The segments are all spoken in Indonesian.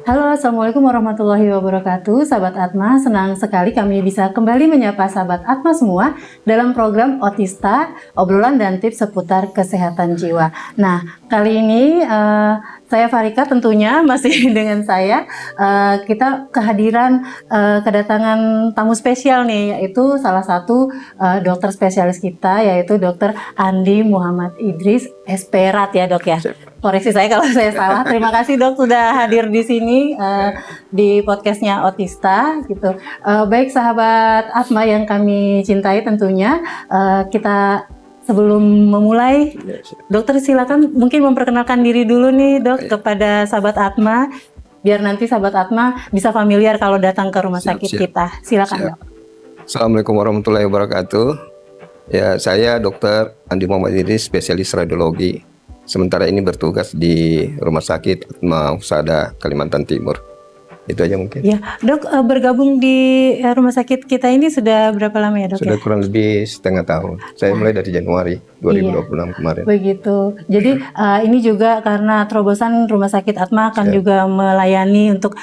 Halo, Assalamualaikum warahmatullahi wabarakatuh. Sahabat Atma, senang sekali kami bisa kembali menyapa sahabat Atma semua dalam program Otista, obrolan dan tips seputar kesehatan jiwa. Nah, kali ini saya Farika tentunya masih dengan saya. Kita kedatangan tamu spesial nih, yaitu salah satu dokter spesialis kita, yaitu Dokter Andi Muhammad Idris, Esperat ya dok ya. Koreksi saya kalau saya salah. Terima kasih dok sudah hadir di sini di podcastnya Otista gitu. Baik sahabat Atma yang kami cintai tentunya, kita sebelum memulai, dokter silakan mungkin memperkenalkan diri dulu nih dok kepada sahabat Atma, biar nanti sahabat Atma bisa familiar kalau datang ke rumah sakit kita. Silakan dok. Assalamualaikum warahmatullahi wabarakatuh. Ya, saya Dokter Andi Muhammad Idris, spesialis radiologi. Sementara ini bertugas di Rumah Sakit Atma Husada, Kalimantan Timur. Itu aja mungkin. Ya, dok, bergabung di rumah sakit kita ini sudah berapa lama ya dok? Sudah kurang lebih setengah tahun. Saya mulai dari Januari 2026 kemarin. Begitu. Jadi ini juga karena terobosan rumah sakit Atma akan juga melayani untuk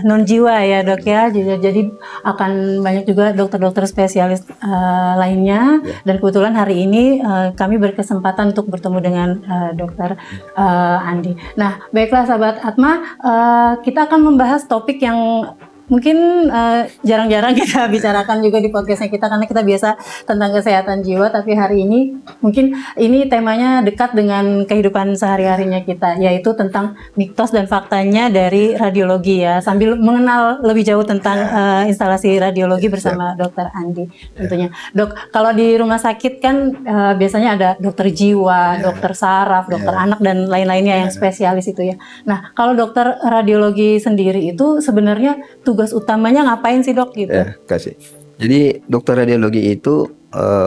non jiwa ya dok ya. Jadi akan banyak juga dokter-dokter spesialis lainnya. Dan kebetulan hari ini kami berkesempatan untuk bertemu dengan dokter Andi. Nah, baiklah sahabat Atma, kita akan membahas topik yang mungkin jarang-jarang kita bicarakan juga di podcastnya kita, karena kita biasa tentang kesehatan jiwa, tapi hari ini mungkin ini temanya dekat dengan kehidupan sehari-harinya kita, yaitu tentang mitos dan faktanya dari radiologi ya, sambil mengenal lebih jauh tentang instalasi radiologi bersama Dokter Andi tentunya. Dok, kalau di rumah sakit kan biasanya ada dokter jiwa, dokter saraf, dokter anak dan lain-lainnya yang spesialis itu ya. Nah, kalau dokter radiologi sendiri itu sebenarnya tugas utamanya ngapain sih dok gitu? Ya, kasih. Jadi dokter radiologi itu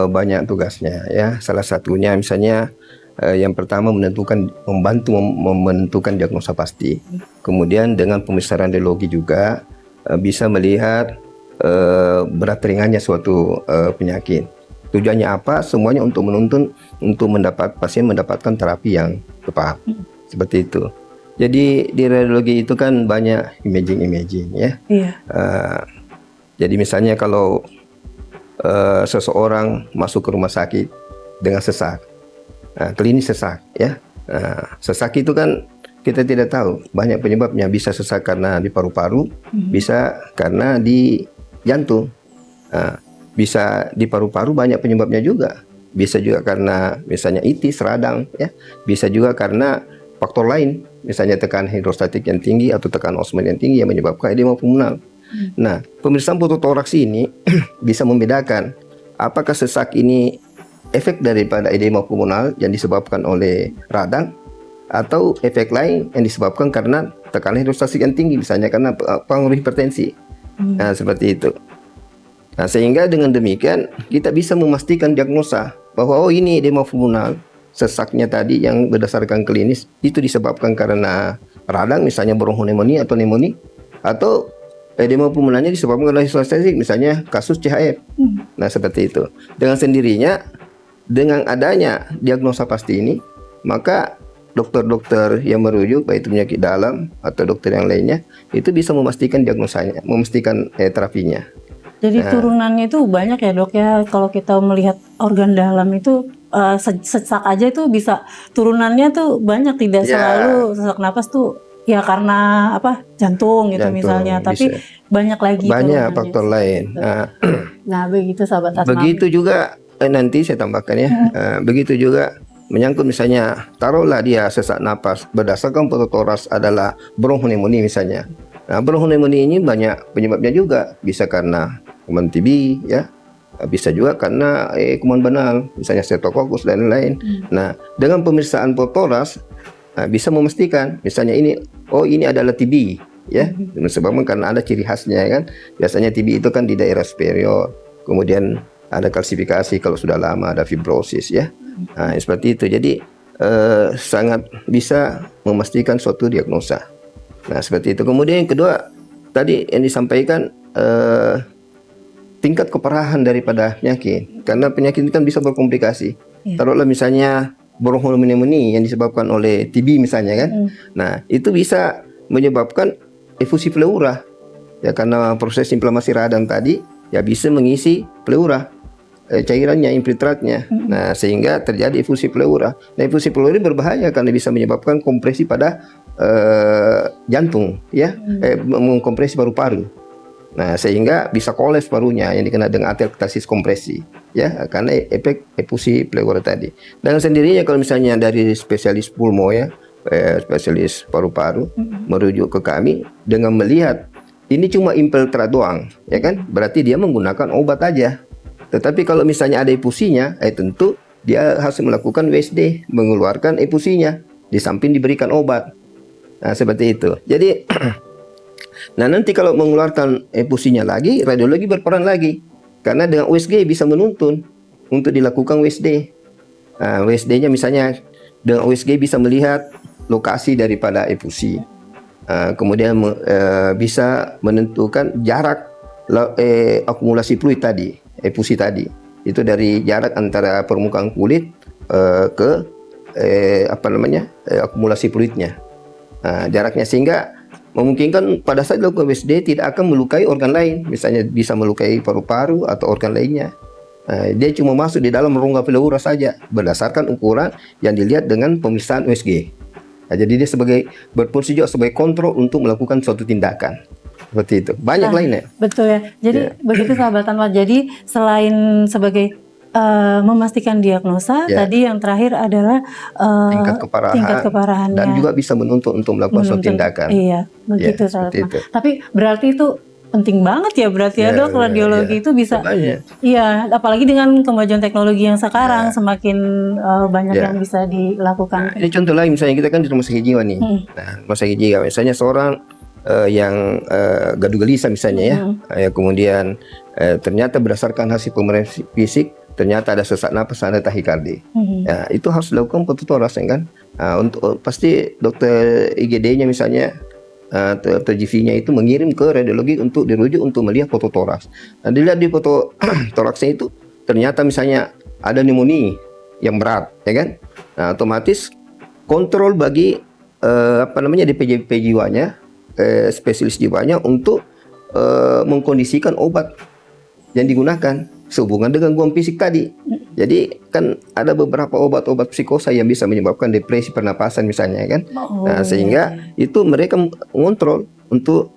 banyak tugasnya ya. Salah satunya misalnya yang pertama membantu menentukan diagnosa pasti. Kemudian dengan pemeriksaan radiologi juga bisa melihat berat ringannya suatu penyakit. Tujuannya apa? Semuanya untuk pasien mendapatkan terapi yang tepat. Seperti itu. Jadi di radiologi itu kan banyak imaging ya. Iya. Jadi misalnya kalau seseorang masuk ke rumah sakit dengan sesak, klinis sesak ya. Sesak itu kan kita tidak tahu banyak penyebabnya. Bisa sesak karena di paru-paru, bisa karena di jantung, bisa di paru-paru banyak penyebabnya juga. Bisa juga karena misalnya itis, radang ya. Bisa juga karena faktor lain, misalnya tekanan hidrostatik yang tinggi atau tekanan osmol yang tinggi yang menyebabkan edema pulmonal. Nah, pemeriksaan fototoraks ini bisa membedakan apakah sesak ini efek daripada edema pulmonal yang disebabkan oleh radang atau efek lain yang disebabkan karena tekanan hidrostatik yang tinggi, misalnya karena pengaruh hipertensi. Nah, seperti itu. Nah, sehingga dengan demikian kita bisa memastikan diagnosa bahwa ini edema pulmonal. Sesaknya tadi yang berdasarkan klinis itu disebabkan karena radang, misalnya bronkonemoni atau pneumonia, atau edema pulmonalnya disebabkan karena hidrostatik, misalnya kasus CHF. Nah, seperti itu. Dengan sendirinya, dengan adanya diagnosa pasti ini, maka dokter-dokter yang merujuk, baik itu penyakit dalam atau dokter yang lainnya, itu bisa memastikan diagnosanya, memastikan terapinya. Jadi turunannya itu banyak ya dok ya, kalau kita melihat organ dalam itu sesak aja itu bisa turunannya tuh banyak, tidak selalu sesak napas tuh ya karena jantung gitu misalnya, tapi banyak lagi faktor lain. Nah begitu sahabat Atma. Begitu juga nanti saya tambahkan ya, begitu juga menyangkut misalnya taruhlah dia sesak napas berdasarkan fototoraks adalah bronkonemoni misalnya. Nah, bronkonemoni ini banyak penyebabnya juga, bisa karena kuman TB ya, bisa juga karena kuman banal, misalnya Streptococcus dan lain-lain. Nah, dengan pemeriksaan fototoraks bisa memastikan misalnya ini adalah TB ya, disebabkan karena ada ciri khasnya kan. Biasanya TB itu kan di daerah superior, kemudian ada kalsifikasi, kalau sudah lama ada fibrosis ya. Nah, seperti itu. Jadi sangat bisa memastikan suatu diagnosa. Nah, seperti itu. Kemudian yang kedua, tadi yang disampaikan tingkat keparahan daripada penyakit. Karena penyakit itu kan bisa berkomplikasi. Taruhlah misalnya bronchopneumonia yang disebabkan oleh TB misalnya kan. Nah, itu bisa menyebabkan efusi pleura. Ya karena proses inflamasi radang tadi ya bisa mengisi pleura, cairannya, infiltratnya. Nah, sehingga terjadi efusi pleura. Nah, efusi pleura ini berbahaya karena bisa menyebabkan kompresi pada jantung, ya, mengkompresi paru-paru. Nah, sehingga bisa koles parunya yang dikenal dengan atelektasis kompresi, ya, karena efek efusi pleura tadi. Dan sendirinya kalau misalnya dari spesialis pulmo, ya, spesialis paru-paru merujuk ke kami dengan melihat ini cuma infiltrat doang, ya kan? Berarti dia menggunakan obat aja. Tetapi kalau misalnya ada efusinya, tentu dia harus melakukan WSD, mengeluarkan efusinya, di samping diberikan obat. Nah, seperti itu. Jadi, nah nanti kalau mengeluarkan efusinya lagi, radiologi berperan lagi. Karena dengan USG bisa menuntun untuk dilakukan WSD. Nah, WSD-nya misalnya, dengan USG bisa melihat lokasi daripada efusi. Kemudian bisa menentukan jarak akumulasi fluid tadi, efusi tadi. Itu dari jarak antara permukaan kulit ke akumulasi fluidnya. Jaraknya sehingga memungkinkan pada saat dilakukan WSD tidak akan melukai organ lain, misalnya bisa melukai paru-paru atau organ lainnya. Dia cuma masuk di dalam rongga pleura saja berdasarkan ukuran yang dilihat dengan pemeriksaan USG. Nah, jadi dia berfungsi juga sebagai kontrol untuk melakukan suatu tindakan. Seperti itu. Banyak lainnya. Betul ya. Jadi begitu sahabat Anwar. Jadi selain sebagai memastikan diagnosa, tadi yang terakhir adalah tingkat keparahannya. Dan juga bisa menuntut untuk melakukan suatu tindakan. Iya, begitu sahabat Anwar. Tapi berarti itu penting banget ya berarti ya dok, radiologi itu bisa. Iya, apalagi dengan kemajuan teknologi yang sekarang semakin banyak yang bisa dilakukan. Ini contoh lain, misalnya kita kan di rumah sakit jiwa nih. Nah, rumah sakit jiwa misalnya seorang yang gaduh gelisah misalnya ya, kemudian ternyata berdasarkan hasil pemeriksaan fisik ternyata ada sesak napas, ada tahikardi. Ya, itu harus dilakukan fototoraks kan. Untuk pasti dokter IGD-nya misalnya atau GV-nya itu mengirim ke radiologi untuk dirujuk untuk melihat fototoraks. Nah, dilihat di fototoraksnya itu ternyata misalnya ada pneumonia yang berat, ya kan? Nah, otomatis kontrol bagi DPJP jiwanya, spesialis jiwanya untuk mengkondisikan obat yang digunakan sehubungan dengan gangguan fisik tadi. Jadi kan ada beberapa obat-obat psikosa yang bisa menyebabkan depresi pernapasan misalnya kan. Nah, sehingga itu mereka mengontrol untuk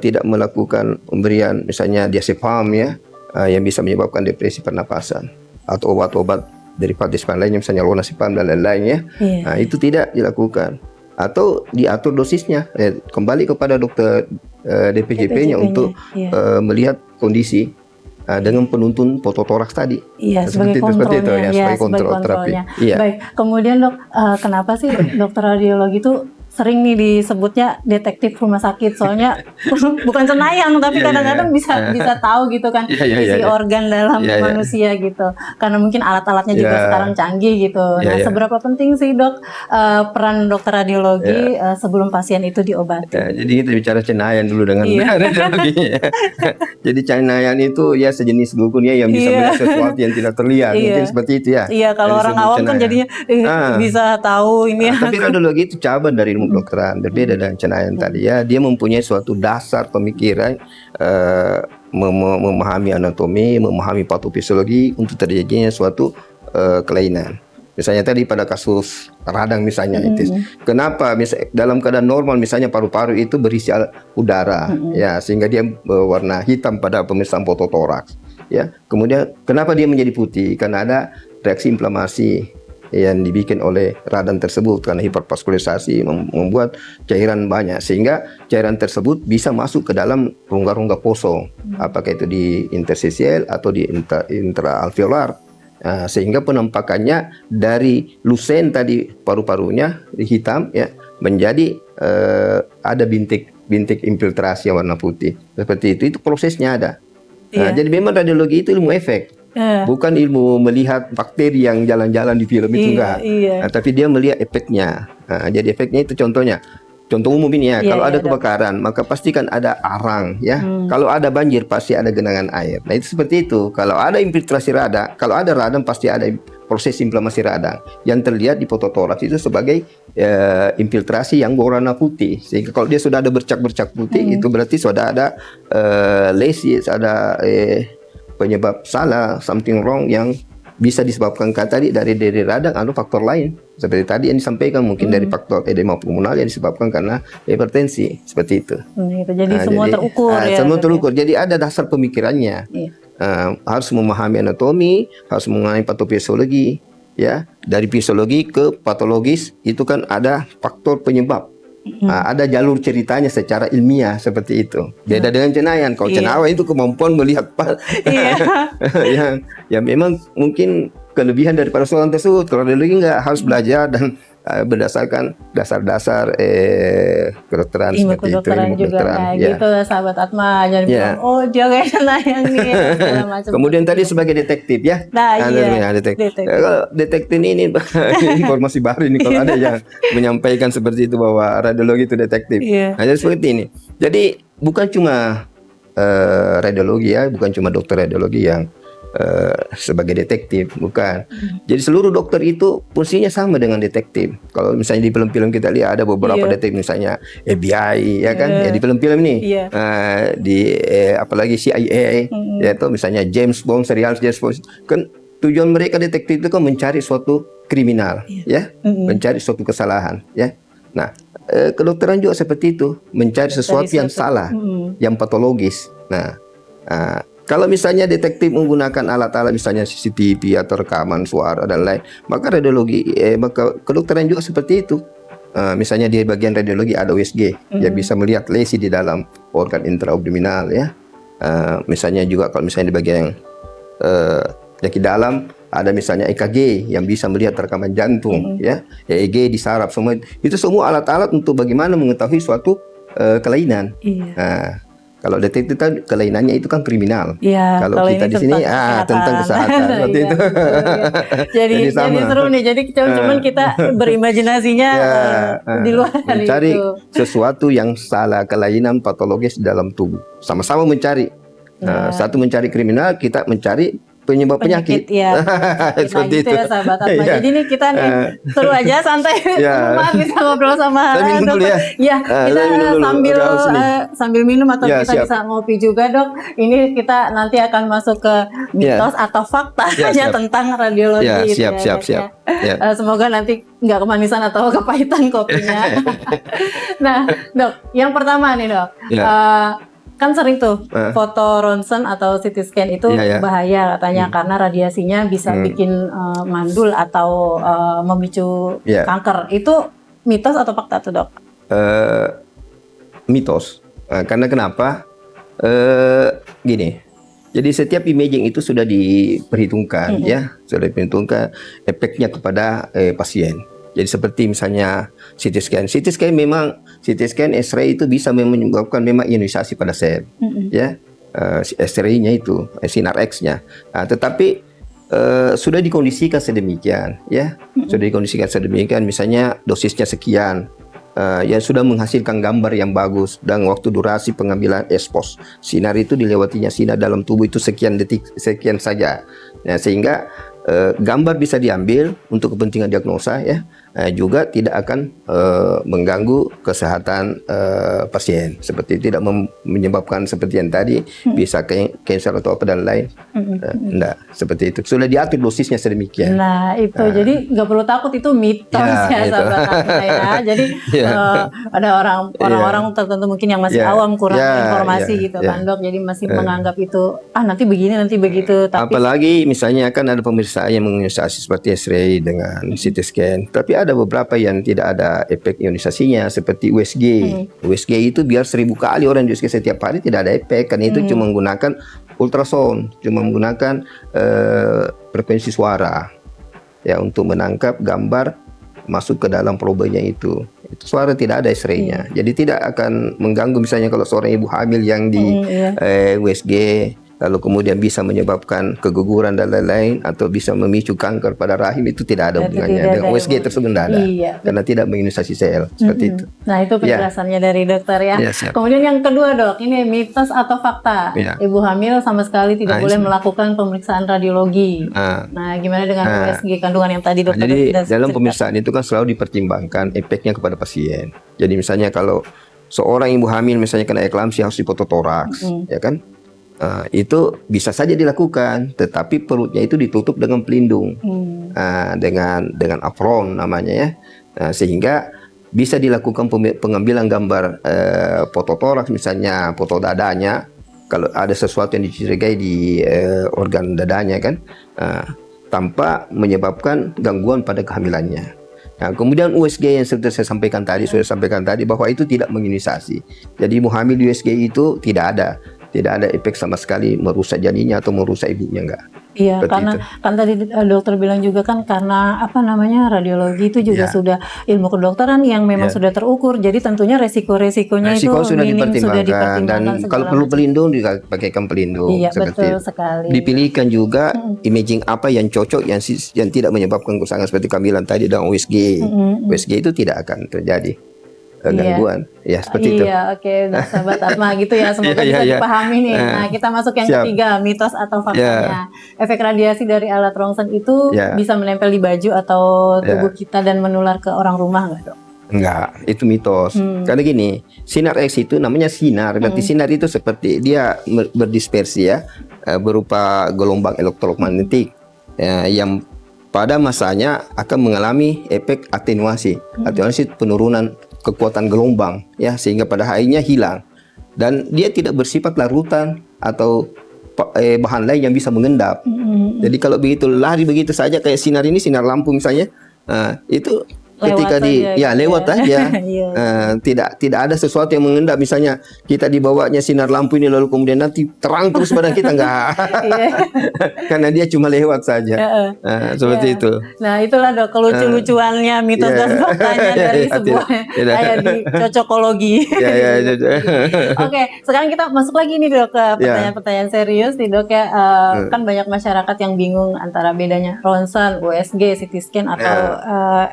tidak melakukan pemberian misalnya diazepam ya, yang bisa menyebabkan depresi pernapasan, atau obat-obat derivat diazepam lainnya misalnya lonazepam dan lain-lain ya. Nah, itu tidak dilakukan atau diatur dosisnya, kembali kepada dokter DPJP-nya untuk melihat kondisi dengan penuntun fototoraks tadi. Iya, sebagai kontrolnya. Sebagai kontrol terapi. Iya. Baik, kemudian dok, kenapa sih dokter radiologi itu sering nih disebutnya detektif rumah sakit? Soalnya bukan cenayang, tapi kadang-kadang bisa tahu gitu kan isi organ dalam manusia gitu. Karena mungkin alat-alatnya juga sekarang canggih gitu. Nah, seberapa penting sih dok peran dokter radiologi sebelum pasien itu diobati? Jadi kita bicara cenayang dulu dengan radiologi. Jadi cenayang itu ya sejenis dukun ya yang bisa melihat sesuatu yang tidak terlihat. Mungkin seperti itu ya. Iya, kalau orang awam kan jadinya bisa tahu ini ya. Tapi radiologi itu cabang dari ilmu kedokteran, berbeda dengan cenayang tadi ya. Dia mempunyai suatu dasar pemikiran, memahami anatomi, memahami patofisiologi untuk terjadinya suatu kelainan. Misalnya tadi pada kasus radang misalnya itu, kenapa dalam keadaan normal misalnya paru-paru itu berisi udara ya, sehingga dia berwarna hitam pada pemeriksaan fototoraks ya. Kemudian kenapa dia menjadi putih? Karena ada reaksi inflamasi yang dibikin oleh radang tersebut karena hipervaskulisasi membuat cairan banyak, sehingga cairan tersebut bisa masuk ke dalam rongga-rongga kosong, apakah itu di interstisial atau di intraalveolar. Nah, sehingga penampakannya dari lusen tadi paru-parunya hitam ya menjadi ada bintik infiltrasi yang warna putih seperti itu prosesnya ada. Nah, jadi memang radiologi itu ilmu efek. Bukan ilmu melihat bakteri yang jalan-jalan di film itu enggak. Nah, tapi dia melihat efeknya. Nah, jadi efeknya itu contoh umum ini ya. Kalau ada kebakaran maka pasti kan ada arang ya. Kalau ada banjir pasti ada genangan air. Nah, itu seperti itu. Kalau ada infiltrasi radang, kalau ada radang pasti ada proses inflamasi radang yang terlihat di fototoraks itu sebagai infiltrasi yang berwarna putih. Sehingga kalau dia sudah ada bercak-bercak putih itu berarti sudah ada lesi, ada penyebab salah, something wrong yang bisa disebabkan tadi dari radang atau faktor lain. Seperti tadi yang disampaikan mungkin dari faktor edema pulmonal yang disebabkan karena hipertensi, seperti itu. Jadi semua terukur ya. Semua terukur. Jadi ada dasar pemikirannya. Harus memahami anatomi, harus mengenai patofisiologi, ya. Dari fisiologi ke patologis itu kan ada faktor penyebab. Ada jalur ceritanya secara ilmiah seperti itu. Beda dengan cenayang. Kalau cenayang itu kemampuan melihat yang memang mungkin kelebihan daripada seorang tersebut. Kalau radiologi enggak, harus belajar dan berdasarkan dasar-dasar kedokteran seperti itu. Ilmu kedokteran. Gitu sahabat Atma. Jangan bilang, oh dia kayak cenayang nih. Kemudian tadi sebagai detektif ya. Detektif. Kalau detektif ini informasi baru ini kalau ada yang menyampaikan seperti itu bahwa radiologi itu detektif. Nah, jadi seperti ini. Jadi bukan cuma radiologi ya, bukan cuma dokter radiologi yang sebagai detektif, bukan. Jadi seluruh dokter itu fungsinya sama dengan detektif. Kalau misalnya di film-film kita lihat ada beberapa detektif, misalnya FBI ya kan, ya di film-film ini, di apalagi CIA, yaitu misalnya James Bond, serial James Bond, kan tujuan mereka detektif itu kan mencari suatu kriminal, ya, mencari suatu kesalahan, ya. Nah, kedokteran juga seperti itu, mencari sesuatu yang salah, yang patologis. Nah, kalau misalnya detektif menggunakan alat-alat misalnya CCTV atau rekaman suara dan lain, maka radiologi, maka kedokteran juga seperti itu. Misalnya di bagian radiologi ada USG yang bisa melihat lesi di dalam organ intraabdominal ya. Misalnya juga kalau misalnya di bagian penyakit dalam ada misalnya EKG yang bisa melihat rekaman jantung ya, EEG di saraf, semua itu semua alat-alat untuk bagaimana mengetahui suatu kelainan. Kalau detektif kan kelainannya itu kan kriminal. Kalau kita di sini tentang kesehatan seperti itu. Jadi seru nih. Jadi cuman kita berimajinasinya di luar dari mencari itu. Sesuatu yang salah, kelainan patologis dalam tubuh. Sama-sama mencari. Satu mencari kriminal, kita mencari penyebab penyakit. Seperti itu ya sahabat Atma. Jadi nih kita nih seru aja, santai. Rumah bisa ngobrol sama dokter. Kita sambil minum atau kita bisa ngopi juga dok. Ini kita nanti akan masuk ke mitos atau fakta tentang radiologi. Siap. Semoga nanti nggak kemanisan atau kepahitan kopinya. Nah dok, yang pertama nih dok. Kan sering tuh foto ronsen atau CT scan itu bahaya katanya karena radiasinya bisa bikin mandul atau memicu kanker. Itu mitos atau fakta tuh dok? Mitos. Karena kenapa? Gini. Jadi setiap imaging itu sudah diperhitungkan sudah diperhitungkan efeknya kepada pasien. Jadi seperti misalnya CT scan memang CT scan X-ray itu bisa menyebabkan memang ionisasi pada sel, ya, X-ray-nya itu sinar X-nya. Tetapi sudah dikondisikan sedemikian, ya, sudah dikondisikan sedemikian. Misalnya dosisnya sekian, yang sudah menghasilkan gambar yang bagus dan waktu durasi pengambilan expose sinar itu dilewatinya sinar dalam tubuh itu sekian detik, sekian saja. Nah, sehingga gambar bisa diambil untuk kepentingan diagnosa ya, juga tidak akan mengganggu kesehatan pasien, seperti tidak menyebabkan seperti yang tadi bisa cancer atau apa dan lain. Enggak, seperti itu. Sudah diatur dosisnya sedemikian. Nah, itu jadi nggak perlu takut, itu mitos sahabat saya. Jadi ada orang-orang tertentu mungkin yang masih awam, kurang informasi gitu kan dok. Jadi masih menganggap itu nanti begini nanti begitu. Tapi apalagi misalnya kan ada pemirsa yang mengionisasi seperti X-ray dengan CT scan, tapi ada beberapa yang tidak ada efek ionisasinya seperti USG. USG itu biar 1000 kali orang di USG setiap hari tidak ada efek, karena itu cuma menggunakan ultrasound, cuma menggunakan frekuensi suara ya untuk menangkap gambar masuk ke dalam probenya itu suara, tidak ada X-ray-nya. Jadi tidak akan mengganggu misalnya kalau seorang ibu hamil yang di USG lalu kemudian bisa menyebabkan keguguran dan lain-lain, atau bisa memicu kanker pada rahim, itu tidak ada hubungannya dengan USG tersebut, tidak ada. Iya, Karena tidak mengimunisasi sel seperti itu. Nah, itu penjelasannya dari dokter ya. Siap. Kemudian yang kedua, Dok, ini mitos atau fakta. Ibu hamil sama sekali tidak boleh melakukan pemeriksaan radiologi. Nah, gimana dengan USG kandungan yang tadi dokter jadi dalam pemeriksaan itu kan selalu dipertimbangkan efeknya kepada pasien. Jadi misalnya kalau seorang ibu hamil misalnya kena eklamsi harus hipototoraks, ya kan? Itu bisa saja dilakukan, tetapi perutnya itu ditutup dengan pelindung, dengan apron namanya ya, sehingga bisa dilakukan pengambilan gambar fototoraks, misalnya foto dadanya, kalau ada sesuatu yang dicurigai di organ dadanya kan, tanpa menyebabkan gangguan pada kehamilannya. Nah, kemudian USG yang sudah saya sampaikan tadi, bahwa itu tidak mengimunisasi. Jadi ibu hamil USG itu tidak ada efek sama sekali merusak janinnya atau merusak ibunya, enggak. Iya, karena kan tadi dokter bilang juga kan karena radiologi itu juga sudah ilmu kedokteran yang memang sudah terukur, jadi tentunya resiko-resikonya itu sudah minim, dipertimbangkan, dan kalau perlu pelindung juga pakaikan pelindung. Iya, betul sekali. Dipilihkan juga imaging apa yang cocok, yang tidak menyebabkan kerusakan seperti kehamilan tadi dan USG. USG itu tidak akan terjadi gangguan, ya seperti itu. Iya, oke, sahabat Atma gitu ya, semoga bisa dipahami nih. Nah, kita masuk yang ketiga, mitos atau faktanya. Efek radiasi dari alat rongsen itu bisa menempel di baju atau tubuh kita dan menular ke orang rumah, nggak, Dok? Enggak, itu mitos. Karena gini, sinar X itu namanya sinar, berarti sinar itu seperti dia berdispersi ya, berupa gelombang elektromagnetik yang pada masanya akan mengalami efek atenuasi. Atenuasi penurunan kekuatan gelombang ya, sehingga pada akhirnya hilang, dan dia tidak bersifat larutan atau bahan lain yang bisa mengendap. Jadi kalau begitu lari begitu saja kayak sinar ini, sinar lampu misalnya, itu ketika lewat aja, tidak ada sesuatu yang mengendap. Misalnya kita dibawanya sinar lampu ini lalu kemudian nanti terang terus badan kita, enggak. Karena dia cuma lewat saja. Seperti itu. Nah, itulah, Dok, kelucu-lucuannya mitos dan faktanya dari sebuah kayak di cocokologi. Oke, sekarang kita masuk lagi nih, Dok, ke pertanyaan-pertanyaan serius nih, Dok ya. Kan banyak masyarakat yang bingung antara bedanya ronsen, USG, CT scan atau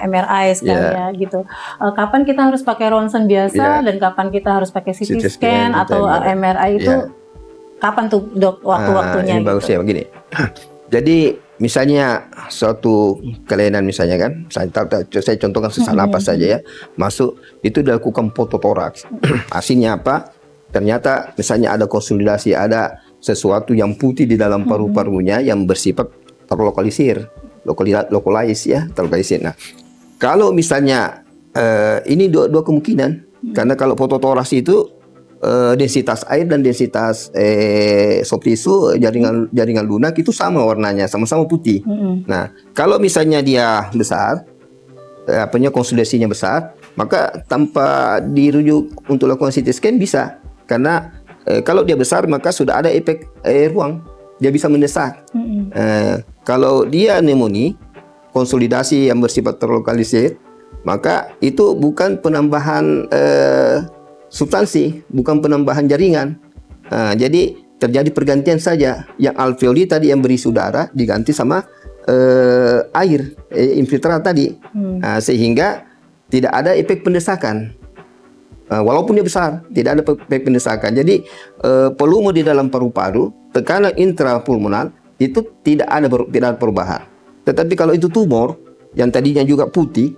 MRI ya gitu. Kapan kita harus pakai ronsen biasa dan kapan kita harus pakai CT scan atau MRI itu kapan tuh, Dok, waktu-waktunya? Ini gitu. bagus ya begini. Jadi misalnya suatu kelainan misalnya kan, saya contohkan sesak napas saja ya, masuk itu dilakukan fototoraks. Hasilnya apa? Ternyata misalnya ada konsolidasi, ada sesuatu yang putih di dalam paru-parunya yang bersifat terlokalisir, terlokalisir. Nah, kalau misalnya ini dua kemungkinan, karena kalau fototoraks itu densitas air dan densitas soft tissue jaringan lunak itu sama warnanya, sama-sama putih. Nah, kalau misalnya dia besar, konsolidasinya besar, maka tanpa dirujuk untuk lakukan CT scan bisa, karena kalau dia besar maka sudah ada efek ruang, dia bisa mendesak. Kalau dia pneumonia, konsolidasi yang bersifat terlokalisir, maka itu bukan penambahan substansi, bukan penambahan jaringan. Jadi terjadi pergantian saja. Yang alveoli tadi yang berisi udara diganti sama air, infiltrat tadi, sehingga tidak ada efek pendesakan. Walaupun dia besar, tidak ada efek pendesakan. Jadi volume di dalam paru-paru, tekanan intrapulmonar itu tidak ada perubahan. Tetapi kalau itu tumor yang tadinya juga putih,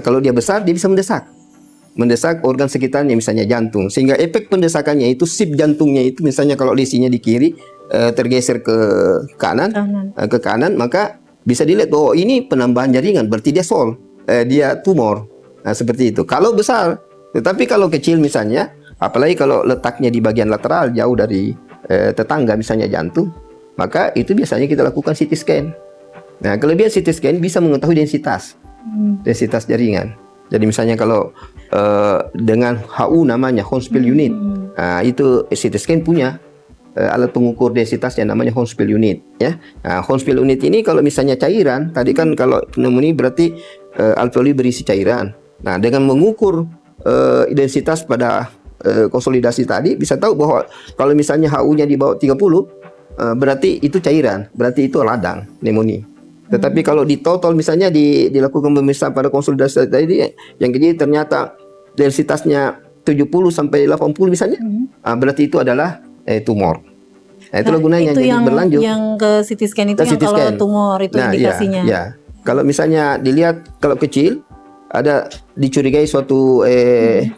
kalau dia besar dia bisa mendesak organ sekitarnya, misalnya jantung, sehingga efek pendesakannya itu sip jantungnya itu misalnya kalau lesinya di kiri tergeser ke kanan, maka bisa dilihat bahwa ini penambahan jaringan, berarti dia tumor. Nah, seperti itu. Kalau besar, tetapi kalau kecil misalnya, apalagi kalau letaknya di bagian lateral jauh dari tetangga misalnya jantung, maka itu biasanya kita lakukan CT scan. Nah, kelebihan CT scan bisa mengetahui densitas jaringan. Jadi misalnya kalau dengan HU namanya Hounsfield unit, itu CT scan punya alat pengukur densitas yang namanya Hounsfield unit. Ya, Hounsfield unit ini kalau misalnya cairan, tadi kan kalau pneumonia berarti alveoli berisi cairan. Nah, dengan mengukur densitas pada konsolidasi tadi bisa tahu bahwa kalau misalnya HU-nya di bawah 30, berarti itu cairan, berarti itu radang pneumonia. Tetapi kalau di total misalnya dilakukan pemeriksaan pada konsultasi tadi yang kecil ternyata densitasnya 70 sampai 80 misalnya, berarti itu adalah tumor. Nah, itulah gunanya itu jadi yang, berlanjut. yang ke CT scan itu Ke yang CT kalau scan. tumor itu Nah, indikasinya. ya. Kalau misalnya dilihat kalau kecil ada dicurigai suatu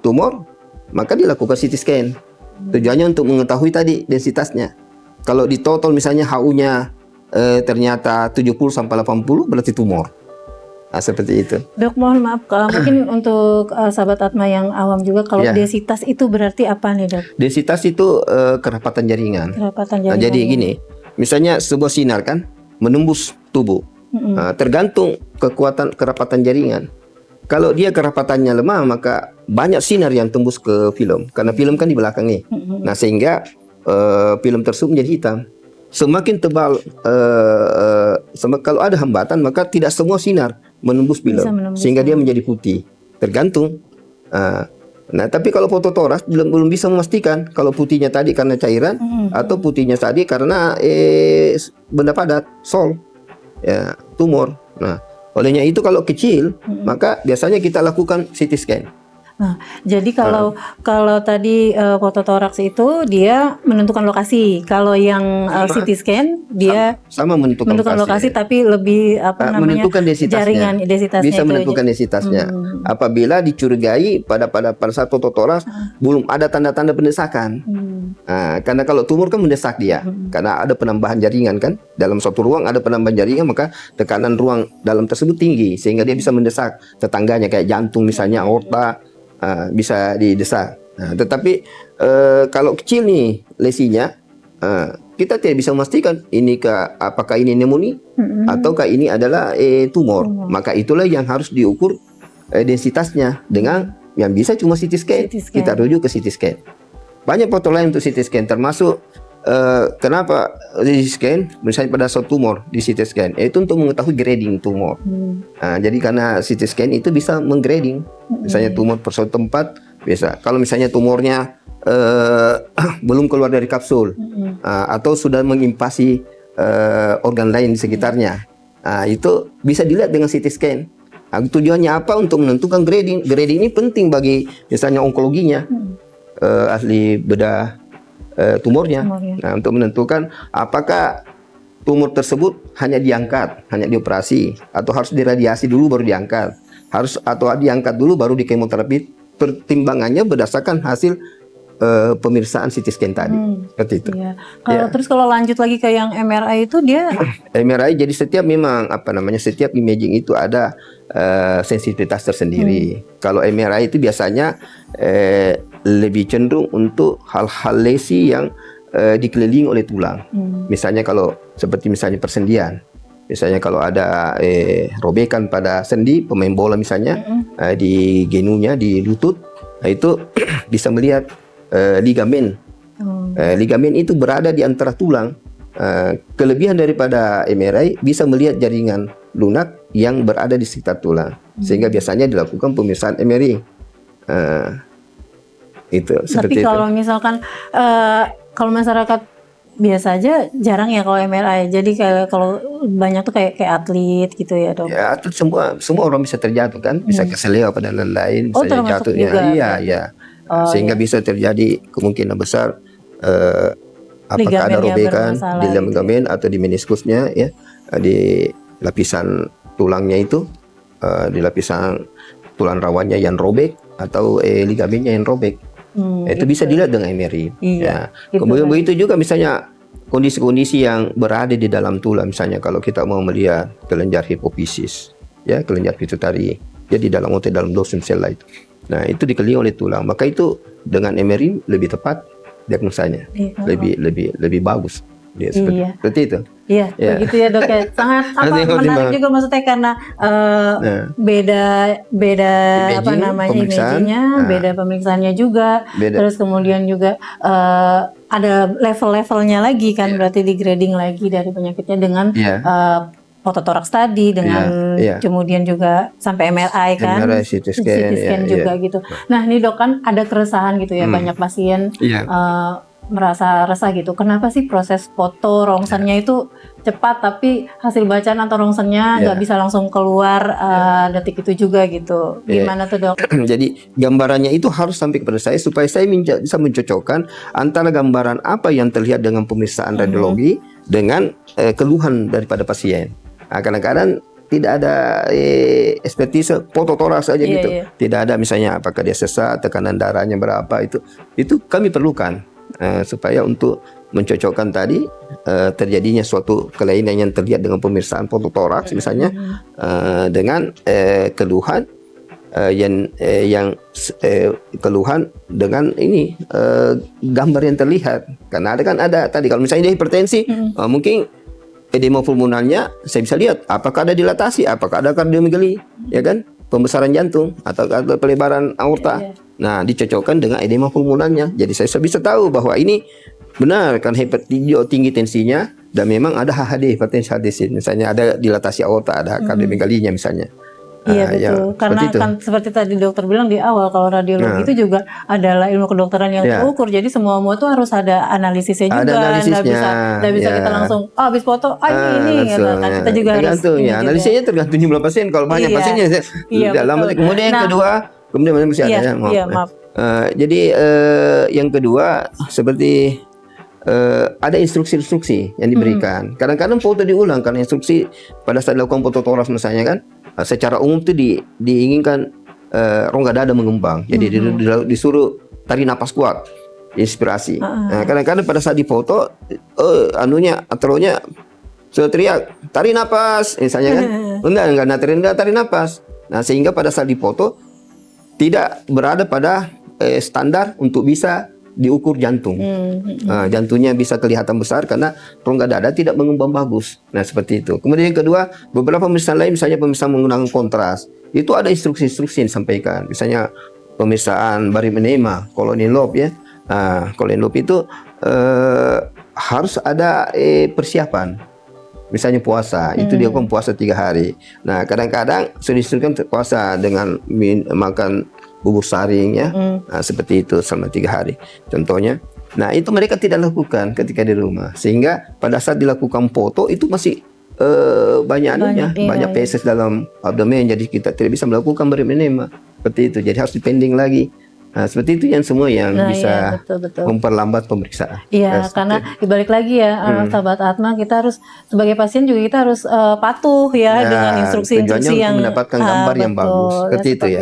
tumor, maka dilakukan CT scan. Tujuannya untuk mengetahui tadi densitasnya. Kalau di total misalnya HU-nya ternyata 70 sampai 80 berarti tumor. Nah, seperti itu. Dok, mohon maaf mungkin untuk sahabat Atma yang awam juga, kalau densitas itu berarti apa nih, Dok? Densitas itu kerapatan jaringan. Kerapatan Nah, jaringan. jadi gini, misalnya sebuah sinar kan menembus tubuh. Tergantung kekuatan kerapatan jaringan. Kalau dia kerapatannya lemah, maka banyak sinar yang tembus ke film. Karena film kan di belakang nih. Nah, sehingga film tersebut menjadi hitam. Semakin tebal, kalau ada hambatan, maka tidak semua sinar menembus film, sehingga dia menjadi putih. Tergantung. Nah, tapi kalau fototoraks belum bisa memastikan kalau putihnya tadi karena cairan atau putihnya tadi karena benda padat, sol, ya, tumor. Nah, olehnya itu kalau kecil, maka biasanya kita lakukan CT scan. Nah, jadi kalau tadi fototoraks itu dia menentukan lokasi. Kalau yang CT scan dia sama menentukan lokasi, tapi lebih menentukan densitasnya. densitasnya Bisa itu menentukan densitasnya. Apabila dicurigai pada saat fototoraks belum ada tanda-tanda pendesakan. Karena kalau tumor kan mendesak dia, karena ada penambahan jaringan kan dalam suatu ruang, ada penambahan jaringan, maka tekanan ruang dalam tersebut tinggi sehingga dia bisa mendesak tetangganya kayak jantung misalnya, aorta. Bisa didesak. Nah, tetapi kalau kecil nih lesinya, kita tidak bisa memastikan apakah ini pneumonia ataukah ini adalah tumor. Maka itulah yang harus diukur densitasnya dengan yang bisa cuma CT scan. Kita rujuk ke CT scan. Banyak foto lain untuk CT scan, termasuk kenapa CT scan misalnya pada suatu tumor di CT scan itu untuk mengetahui grading tumor. Jadi karena CT scan itu bisa menggrading, misalnya tumor per suatu tempat biasa. Kalau misalnya tumornya belum keluar dari kapsul atau sudah mengimpasi organ lain di sekitarnya, itu bisa dilihat dengan CT scan. Tujuannya apa? Untuk menentukan grading. Grading ini penting bagi misalnya onkologinya, ahli bedah tumornya. Nah, untuk menentukan apakah tumor tersebut hanya diangkat, hanya dioperasi, atau harus diradiasi dulu baru diangkat, atau diangkat dulu baru di kemoterapi. Pertimbangannya berdasarkan hasil pemeriksaan CT scan tadi. Seperti itu. Iya. Terus kalau lanjut lagi ke yang MRI itu dia MRI, jadi setiap setiap imaging itu ada sensitivitas tersendiri. Kalau MRI itu biasanya lebih cenderung untuk hal-hal lesi yang dikelilingi oleh tulang. Misalnya kalau seperti misalnya persendian. Misalnya kalau ada robekan pada sendi pemain bola misalnya di genunya, di lutut, nah itu bisa melihat ligamen. Ligamen itu berada di antara tulang. Kelebihan daripada MRI bisa melihat jaringan lunak yang berada di sekitar tulang, sehingga biasanya dilakukan pemeriksaan MRI. Tapi kalau misalkan kalau masyarakat biasa aja jarang ya kalau MRI. Jadi kalau banyak tuh kayak atlet gitu ya, Dok. Ya, atlet semua orang bisa terjatuh kan, bisa keseleo pada lain-lain, bisa jatuh. Iya. Sehingga bisa terjadi kemungkinan besar apakah ada robekan di ligamen atau di meniskusnya, ya, di lapisan tulangnya itu, di lapisan tulang rawannya yang robek atau ligamennya yang robek. Itu bisa dilihat dengan MRI. Iya, ya. Kemudian begitu juga misalnya kondisi-kondisi yang berada di dalam tulang, misalnya kalau kita mau melihat kelenjar hipofisis, ya, kelenjar pituitari, ya, di dalam otot, dalam dorsum sella itu. Nah, itu dikelilingi oleh tulang. Maka itu dengan MRI lebih tepat diagnosanya, lebih bagus. Seperti itu. Iya, begitu ya, Dok. Sangat menarik juga maksudnya karena beda imagingnya, beda pemeriksaannya juga. Terus kemudian juga ada level-levelnya lagi kan, berarti di grading lagi dari penyakitnya dengan fototoraks tadi, dengan kemudian juga sampai MRI kan, CT scan juga gitu. Nah, ini Dok, kan ada keresahan gitu ya, banyak pasien merasa resah gitu. Kenapa sih proses foto rongsennya itu cepat tapi hasil bacaan atau rongsennya nggak bisa langsung keluar detik itu juga gitu. Gimana tuh dok? Jadi gambarannya itu harus sampai kepada saya supaya saya bisa mencocokkan antara gambaran apa yang terlihat dengan pemeriksaan radiologi dengan keluhan daripada pasien. Nah, kadang-kadang tidak ada ekspertise foto toraks saja gitu. Tidak ada misalnya apakah dia sesak, tekanan darahnya berapa, itu kami perlukan. Supaya untuk mencocokkan tadi terjadinya suatu kelainan yang terlihat dengan pemeriksaan foto toraks misalnya dengan keluhan yang keluhan dengan ini gambar yang terlihat. Karena ada tadi kalau misalnya dia hipertensi mungkin edema pulmonalnya saya bisa lihat apakah ada dilatasi, apakah ada kardiomegali, ya kan, pembesaran jantung atau ada pelebaran aorta. Nah, dicocokkan dengan edema pulmonalnya. Jadi saya bisa tahu bahwa ini benar kan hipertensi tinggi tensinya dan memang ada HHD, hipertensi HDC. Misalnya ada dilatasi aorta, ada kardiomegalinya misalnya. Iya betul, karena kan seperti tadi dokter bilang di awal kalau radiologi itu juga adalah ilmu kedokteran yang terukur, jadi semua tuh harus ada analisisnya juga, nggak bisa kita langsung habis foto ini gitu kan, kita juga harus analisisnya tergantung jumlah pasien. Kalau banyak pasiennya dalam kemudian yang kedua masih ada maaf. Jadi yang kedua seperti ada instruksi-instruksi yang diberikan. Kadang-kadang foto diulang karena instruksi pada saat dilakukan foto toraks misalnya kan. Secara umum itu diinginkan rongga dada mengembang. Jadi disuruh tarik napas kuat, inspirasi. Nah, kadang-kadang pada saat difoto atronya sudah teriak tarik napas misalnya kan. Enggak tarik napas. Nah, sehingga pada saat difoto tidak berada pada standar untuk bisa diukur jantung. Jantungnya bisa kelihatan besar karena rongga dada tidak mengembang bagus. Nah, seperti itu. Kemudian yang kedua, beberapa pemeriksaan lain misalnya pemeriksaan menggunakan kontras. Itu ada instruksi-instruksi yang disampaikan. Misalnya pemeriksaan barim enema, colony lobe ya. Colony lobe itu harus ada persiapan. Misalnya puasa, itu dilakukan puasa 3 hari. Nah, kadang-kadang sudah diinstruksikan puasa dengan makan bubur saring ya, seperti itu selama 3 hari contohnya. Nah, itu mereka tidak lakukan ketika di rumah, sehingga pada saat dilakukan foto itu masih banyak feses dalam abdomen, jadi kita tidak bisa melakukan barim enema seperti itu, jadi harus dipending lagi. Nah, seperti itu yang semua yang bisa betul. Memperlambat pemeriksaan. Iya, karena dibalik lagi ya, sahabat Atma, kita harus sebagai pasien juga kita harus patuh ya dengan instruksi-instruksi yang mendapatkan gambar yang bagus. Seperti itu ya.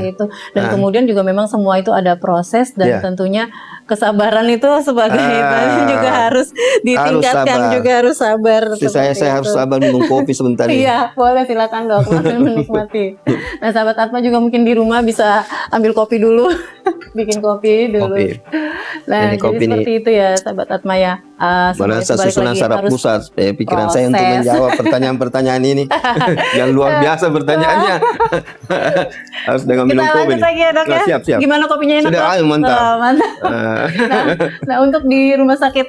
Dan kemudian juga memang semua itu ada proses dan tentunya kesabaran itu sebagai pasien juga harus ditingkatkan, juga harus sabar. Saya harus sabar minum kopi sebentar. Iya, boleh silakan dok, menikmati. Nah, sahabat Atma juga mungkin di rumah bisa ambil kopi dulu. Bikin kopi dulu. Nah, jadi seperti itu ya sahabat Atma ya. Merasa susunan saraf pusat pikiran saya untuk menjawab pertanyaan-pertanyaan ini. Yang luar biasa pertanyaannya. Harus dengan minum kopi. Kita lagi ya dok ya. Siap. Gimana kopinya enak? Sudah, mantap. Nah, untuk di rumah sakit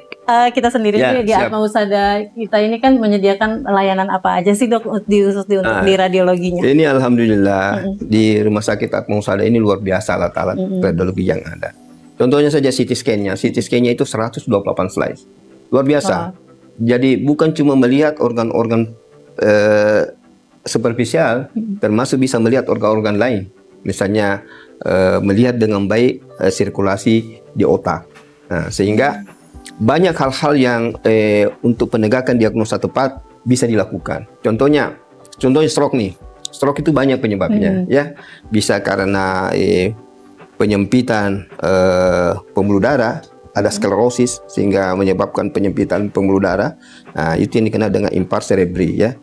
kita sendiri di Atma Husada kita ini kan menyediakan layanan apa aja sih dok untuk di radiologinya? Ini alhamdulillah di rumah sakit Atma Husada ini luar biasa alat-alat radiologi yang ada. Contohnya saja CT scan-nya. CT scan-nya itu 128 slice. Luar biasa. Jadi bukan cuma melihat organ-organ superficial, termasuk bisa melihat organ-organ lain. Misalnya melihat dengan baik sirkulasi di otak. Nah, sehingga banyak hal-hal yang untuk penegakan diagnosa tepat bisa dilakukan. Contohnya stroke nih. Stroke itu banyak penyebabnya ya. Bisa karena penyempitan pembuluh darah, ada sklerosis sehingga menyebabkan penyempitan pembuluh darah. Nah, itu yang dikenal dengan infarksi cerebri ya.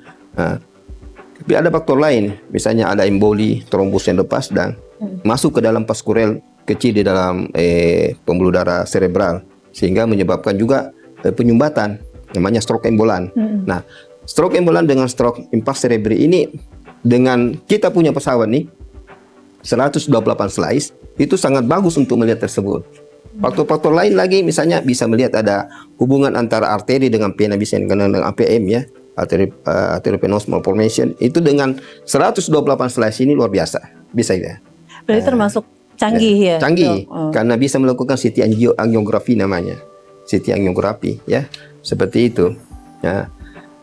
Tapi ada faktor lain, misalnya ada emboli, trombus yang lepas dan masuk ke dalam paskurel kecil di dalam pembuluh darah cerebral sehingga menyebabkan juga penyumbatan namanya stroke embolan. Nah, stroke embolan dengan stroke infarksi cerebri ini dengan kita punya pesawat nih 128 slice itu sangat bagus untuk melihat tersebut. Faktor-faktor lain lagi misalnya bisa melihat ada hubungan antara arteri dengan vena, bisa dengan APM ya, arteriovenous malformation. Itu dengan 128 slice ini luar biasa. Bisa ya. Berarti termasuk canggih ya? Canggih, karena bisa melakukan CT angiografi namanya. CT angiografi ya, seperti itu. Ya.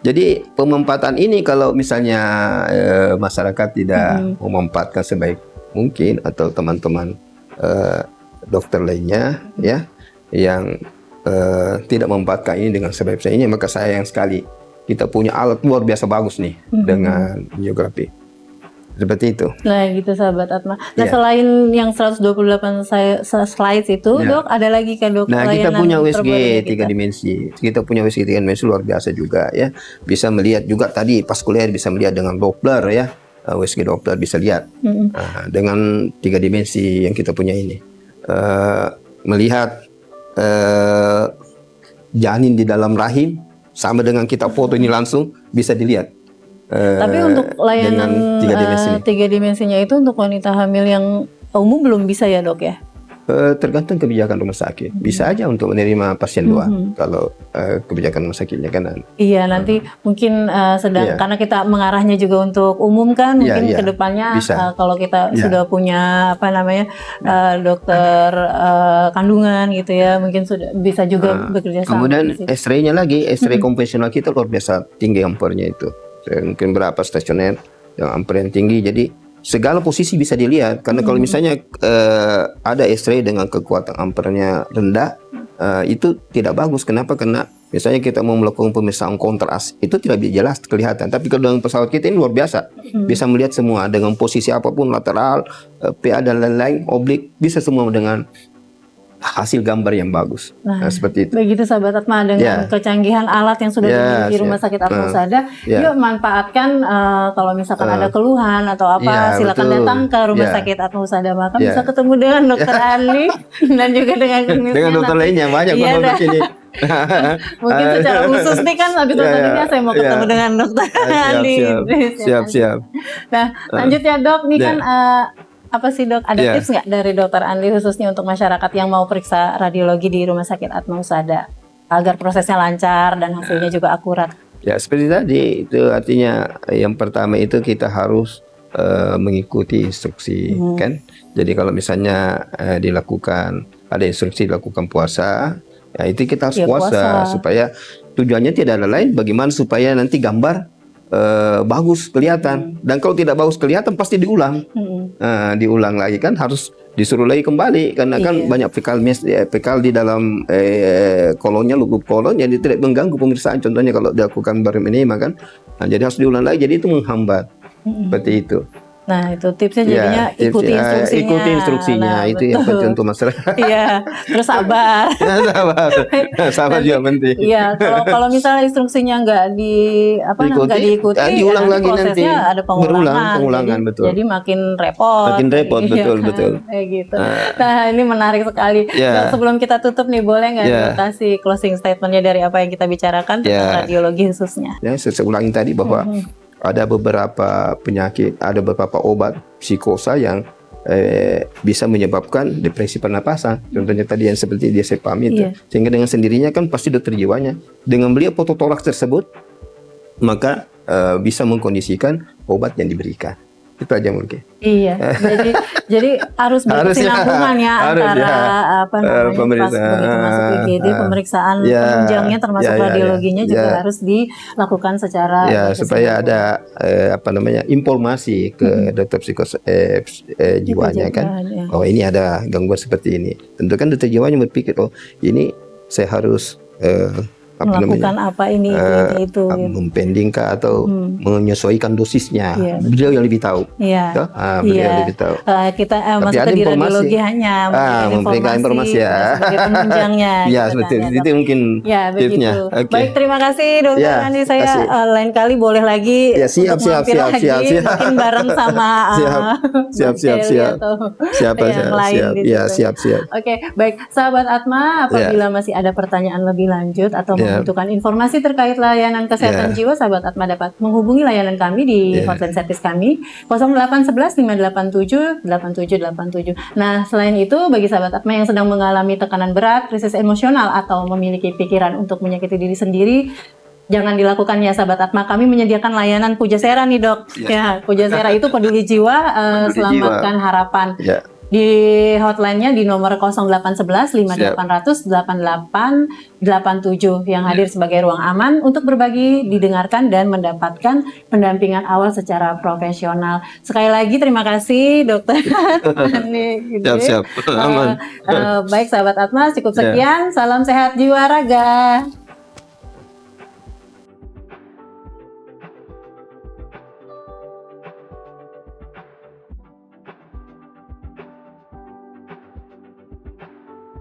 Jadi pemanfaatan ini kalau misalnya masyarakat tidak memanfaatkan sebaik mungkin atau teman-teman dokter lainnya ya yang tidak memanfaatkan ini dengan sebaik-baiknya, maka sayang sekali. Kita punya alat luar biasa bagus nih dengan angiografi. Seperti itu. Nah gitu sahabat Atma. Nah selain yang 128 slides itu dok, ada lagi kan dok? Nah kita punya USG 3 dimensi. Kita punya USG 3 dimensi luar biasa juga ya. Bisa melihat juga tadi vaskuler, bisa melihat dengan Doppler ya. USG Doppler bisa lihat. Dengan 3 dimensi yang kita punya ini. Melihat janin di dalam rahim sama dengan kita foto ini langsung bisa dilihat. Tapi untuk layanan 3 dimensinya itu untuk wanita hamil yang umum belum bisa ya dok ya? Tergantung kebijakan rumah sakit. Bisa aja untuk menerima pasien luar kalau kebijakan rumah sakitnya kan. Iya nanti mungkin karena kita mengarahnya juga untuk umum kan, mungkin kedepannya kalau kita sudah punya dokter kandungan gitu ya, mungkin sudah bisa juga bekerja sama. Kemudian X-ray-nya lagi, X-ray konvensional kita luar biasa tinggi ampernya itu. Mungkin berapa stasioner yang amper yang tinggi, jadi segala posisi bisa dilihat. Karena kalau misalnya ada X-ray dengan kekuatan ampernya rendah, itu tidak bagus. Kenapa? Karena misalnya kita mau melakukan pemeriksaan kontras, itu tidak jelas kelihatan. Tapi kalau dengan pesawat kita ini luar biasa, bisa melihat semua dengan posisi apapun, lateral, PA dan lain-lain, oblik, bisa semua dengan hasil gambar yang bagus. Nah, seperti itu. Begitu sahabat Atma, dengan kecanggihan alat yang sudah dimiliki Rumah Sakit Atma Husada, yuk manfaatkan kalau misalkan ada keluhan atau apa, silakan datang ke Rumah Sakit Atma Husada, maka bisa ketemu dengan dokter Andi dan juga dengan dokter lainnya banyak di sini. Mungkin secara khusus nih kan habis nonton ini saya mau ketemu dengan dokter Andi. Siap. Nah, lanjut ya dok, nih kan apa sih dok, ada tips nggak dari dokter Andi khususnya untuk masyarakat yang mau periksa radiologi di Rumah Sakit Atma Husada agar prosesnya lancar dan hasilnya juga akurat? Ya seperti tadi, itu artinya yang pertama itu kita harus mengikuti instruksi kan. Jadi kalau misalnya dilakukan, ada instruksi dilakukan puasa, ya itu kita harus puasa supaya tujuannya tidak ada lain, bagaimana supaya nanti gambar bagus kelihatan. Dan kalau tidak bagus kelihatan pasti diulang. Diulang lagi kan, harus disuruh lagi kembali karena kan banyak fekal di dalam kolonnya, lubuk kolon, jadi tidak mengganggu pemeriksaan. Contohnya kalau dilakukan baremenema kan, jadi harus diulang lagi, jadi itu menghambat. Seperti itu. Nah itu tipsnya jadinya ikuti instruksinya. Ikuti instruksinya, itu yang penting untuk masyarakat. Iya, terus sabar. Sabar juga penting. Iya, kalau misalnya instruksinya nggak diikuti, diulang lagi nanti. Ada pengulangan, betul. Jadi makin repot. Betul. Kayak gitu. Nah ini menarik sekali. Nah, sebelum kita tutup nih, boleh nggak kasih closing statementnya dari apa yang kita bicarakan tentang radiologi khususnya? Ya, saya ulangi tadi bahwa ada beberapa penyakit, ada beberapa obat psikosa yang bisa menyebabkan depresi pernapasan. Contohnya tadi yang seperti diazepam itu. Sehingga dengan sendirinya kan pasti dokter jiwanya dengan melihat foto toraks tersebut, maka bisa mengkondisikan obat yang diberikan. Itu aja mungkin. Iya. jadi harus berkesinambungan antara pemeriksaan begitu masuk IGD, pemeriksaan penunjangnya termasuk radiologinya juga harus dilakukan secara supaya ada informasi ke dokter jiwanya kan. Oh ini ada gangguan seperti ini. Tentu kan dokter jiwanya berpikir, oh ini saya harus melakukan apa ini itu mempending kah atau menyesuaikan dosisnya. Beliau yang lebih tahu. Beliau lebih tahu. Kita masuk di radiologi hanya memberikan informasi sebagai penunjangnya. Seperti itu mungkin tipsnya. Baik, terima kasih dokter Andi. Saya lain kali boleh lagi siap. mungkin bareng sama siap. Oke, baik sahabat Atma, apabila masih ada pertanyaan lebih lanjut atau membutuhkan informasi terkait layanan kesehatan jiwa, sahabat Atma dapat menghubungi layanan kami di hotline service kami 0811 587 8787. Nah, selain itu bagi sahabat Atma yang sedang mengalami tekanan berat, krisis emosional atau memiliki pikiran untuk menyakiti diri sendiri, jangan dilakukan ya sahabat Atma. Kami menyediakan layanan Pujasera nih dok. Pujasera itu peduli jiwa, selamatkan harapan. di hotline-nya di nomor 0811 5800 8887 yang hadir sebagai ruang aman untuk berbagi, didengarkan dan mendapatkan pendampingan awal secara profesional. Sekali lagi terima kasih Dokter. Siap. Aman. Baik sahabat Atma, cukup sekian. Salam sehat jiwa raga.